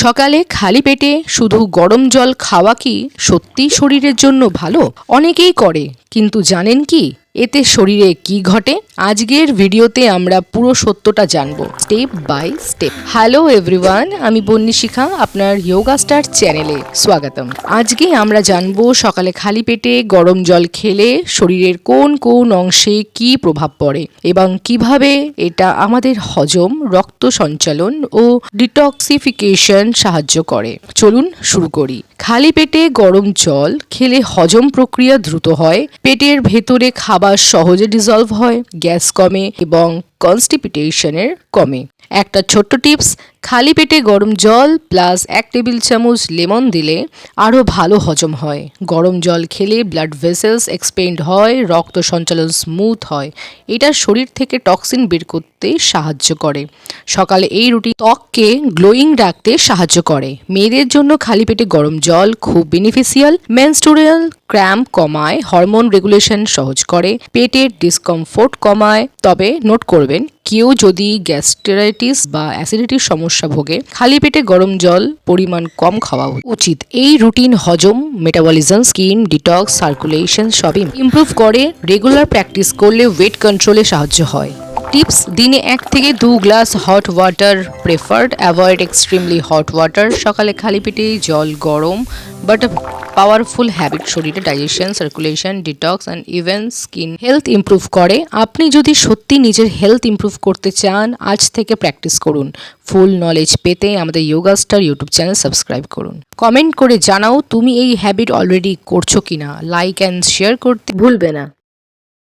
সকালে খালি পেটে শুধু গরম জল খাওয়া কি সত্যিই শরীরের জন্য ভালো? অনেকেই করে, কিন্তু জানেন কি এতে শরীরে কি ঘটে? আজকের ভিডিওতে আমরা পুরো সত্যটা জানবো, step by step. Hello everyone, আমি বন্নি শিখা, আপনার যোগা স্টার চ্যানেলে স্বাগতম। আজকে আমরা জানবো সকালে খালি পেটে গরম জল খেলে শরীরের কোন কোন অংশে কি প্রভাব পড়ে এবং কিভাবে এটা আমাদের হজম, রক্ত সঞ্চালন ও ডিটক্সিফিকেশন সাহায্য করে। চলুন শুরু করি। খালি পেটে গরম জল খেলে হজম প্রক্রিয়া দ্রুত হয়, পেটের ভেতরে খাবার সহজে ডিজলভ হয়, গ্যাস কমে এবং কনস্টিপেশনের কমে। একটা ছোট্ট টিপস, খালি পেটে গরম জল প্লাস 1 টেবিল চামচ লেমন দিলে আরও ভালো হজম হয়। গরম জল খেলে ব্লাড ভেসেলস এক্সপেন্ড হয়, রক্ত সঞ্চালন স্মুথ হয়। এটা শরীর থেকে টক্সিন বের করতে সাহায্য করে। সকালে এই রুটিন ত্বককে গ্লোয়িং রাখতে সাহায্য করে। মেয়েদের জন্য খালি পেটে গরম জল খুব বেনিফিশিয়াল। মেনস্ট্রুয়াল ক্র্যাম্প কমায়, হরমোন রেগুলেশন সহজ করে, পেটের ডিসকমফোর্ট কমায়। তবে নোট করবেন, কেউ যদি গ্যাস্ট্রাইটিস বা অ্যাসিডিটির সমস্যা ভোগে, খালি পেটে গরম জল পরিমাণ কম খাওয়া উচিত। এই রুটিন হজম, মেটাবলিজম, স্কিন ডিটক্স, সার্কুলেশন সবই ইমপ্রুভ করে। রেগুলার প্র্যাকটিস করলে ওয়েট কন্ট্রোলে সাহায্য হয়। টিপস, দিনে 1 থেকে 2 glass hot water preferred, avoid extremely hot water. সকালে খালি পেটে জল গরম বাট পাওয়ারফুল হ্যাবিট শরীরে digestion, circulation, detox and even skin health improve করে। আপনি যদি সত্যি নিজের হেলথ ইমপ্রুভ করতে চান, আজ থেকে প্র্যাকটিস করুন। ফুল নলেজ পেতে আমাদের yoga star YouTube channel subscribe করুন। কমেন্ট করে জানাও তুমি এই হ্যাবিট অলরেডি করছো কিনা। লাইক অ্যান্ড শেয়ার করতে ভুলবে না।